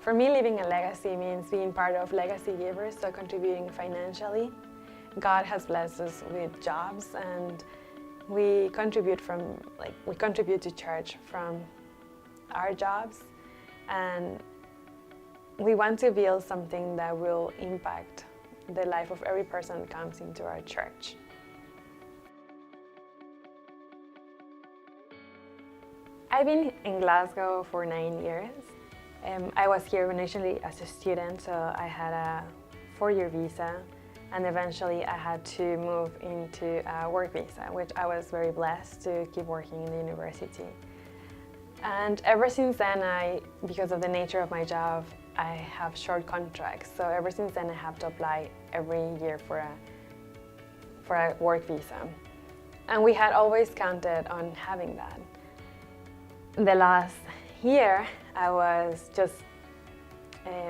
For me, leaving a legacy means being part of legacy givers, so contributing financially. God has blessed us with jobs, and we contribute to church from our jobs, and we want to build something that will impact the life of every person that comes into our church. I've been in Glasgow for 9 years. I was here initially as a student, so I had a 4-year visa, and eventually I had to move into a work visa, which I was very blessed to keep working in the university. And ever since then, because of the nature of my job, I have short contracts. So ever since then, I have to apply every year for a work visa. And we had always counted on having that. The last year,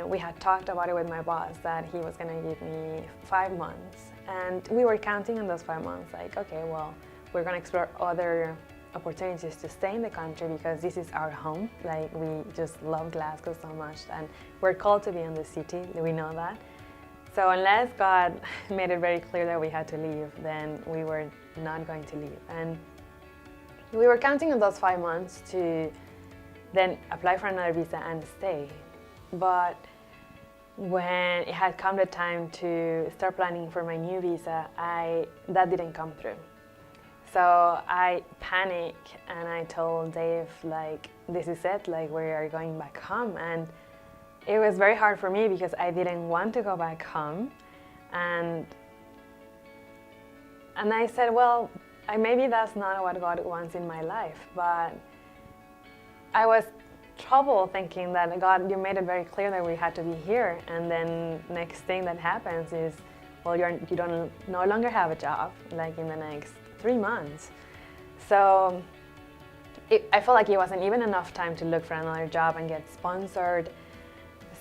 we had talked about it with my boss that he was going to give me 5 months. And we were counting on those 5 months, like, okay, well, we're going to explore other opportunities to stay in the country because this is our home. Like, we just love Glasgow so much, and we're called to be in the city, we know that. So unless God made it very clear that we had to leave, then we were not going to leave. And we were counting on those 5 months to then apply for another visa and stay. But when it had come the time to start planning for my new visa, that didn't come through. So I panicked and I told Dave, like, this is it, like, we are going back home. And it was very hard for me because I didn't want to go back home. And I said, well, maybe that's not what God wants in my life, but I was troubled thinking that, God, you made it very clear that we had to be here, and then next thing that happens is, well, you don't no longer have a job, like, in the next 3 months. So I felt like it wasn't even enough time to look for another job and get sponsored.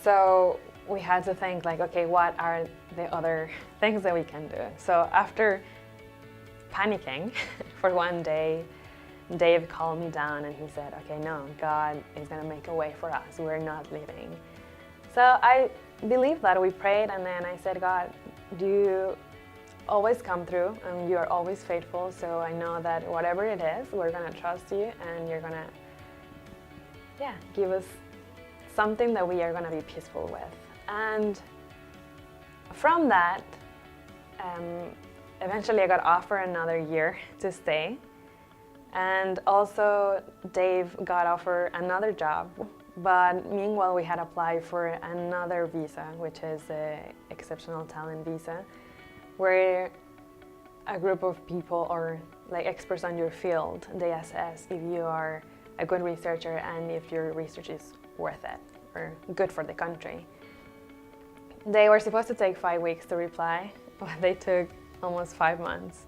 So we had to think, like, okay, what are the other things that we can do? So after panicking for one day, Dave called me down and he said, okay, no, God is going to make a way for us. We're not leaving. So I believed that. We prayed, and then I said, God, you always come through and you are always faithful. So I know that whatever it is, we're going to trust you, and you're going to give us something that we are going to be peaceful with. And from that, eventually I got offered another year to stay. And also Dave got offered another job. But meanwhile, we had applied for another visa, which is the Exceptional Talent Visa, where a group of people, or like experts on your field, they assess if you are a good researcher and if your research is worth it or good for the country. They were supposed to take 5 weeks to reply, but they took almost 5 months.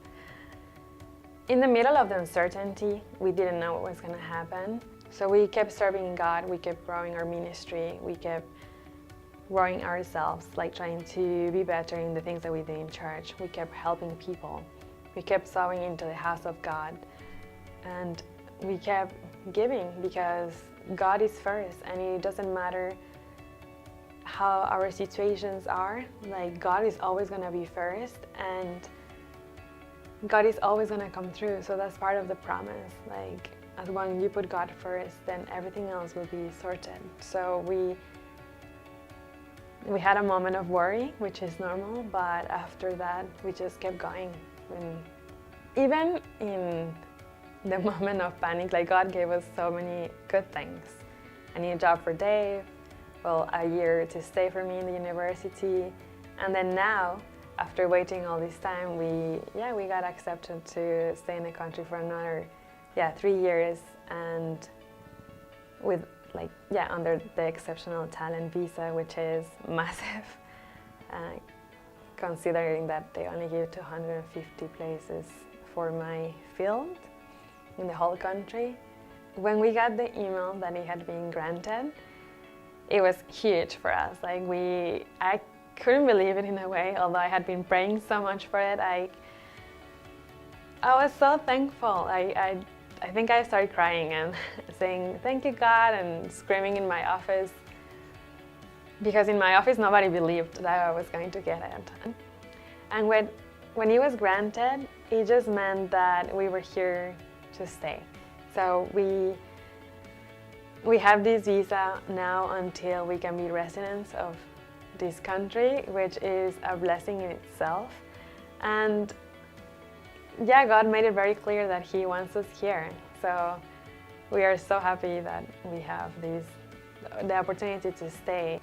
In the middle of the uncertainty, we didn't know what was going to happen. So we kept serving God, we kept growing our ministry, we kept growing ourselves, like trying to be better in the things that we do in church. We kept helping people. We kept sowing into the house of God. And we kept giving because God is first, and it doesn't matter how our situations are, like, God is always going to be first, and God is always going to come through. So that's part of the promise. Like, as when you put God first, then everything else will be sorted. So we had a moment of worry, which is normal, but after that, we just kept going. And even in the moment of panic, like, God gave us so many good things. A new job for Dave, well, a year to stay for me in the university, and then now, after waiting all this time, we got accepted to stay in the country for another 3 years, and with under the Exceptional Talent Visa, which is massive, considering that they only give 250 places for my field in the whole country. When we got the email that it had been granted, it was huge for us. Like, I couldn't believe it in a way, although I had been praying so much for it. I was so thankful. I think I started crying and saying, thank you, God, and screaming in my office. because in my office nobody believed that I was going to get it. And when it was granted, it just meant that we were here to stay. So we have this visa now until we can be residents of this country, which is a blessing in itself. And yeah, God made it very clear that He wants us here. So we are so happy that we have the opportunity to stay.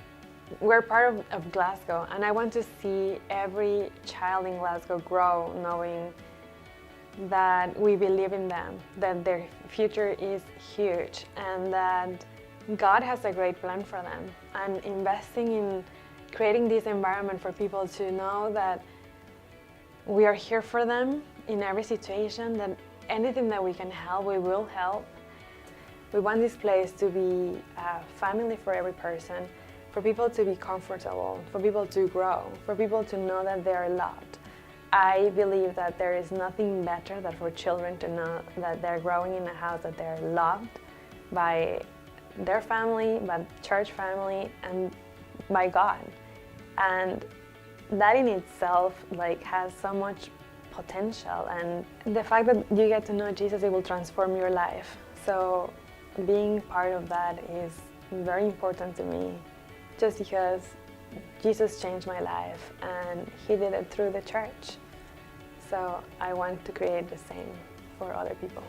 We're part of Glasgow, and I want to see every child in Glasgow grow knowing that we believe in them, that their future is huge, and that God has a great plan for them. And investing in creating this environment for people to know that we are here for them in every situation, that anything that we can help, we will help. We want this place to be a family for every person, for people to be comfortable, for people to grow, for people to know that they are loved. I believe that there is nothing better than for children to know that they're growing in a house, that they're loved by their family, by church family, and by God. And that in itself has so much potential, and the fact that you get to know Jesus, it will transform your life. So being part of that is very important to me, just because Jesus changed my life and He did it through the church. So I want to create the same for other people.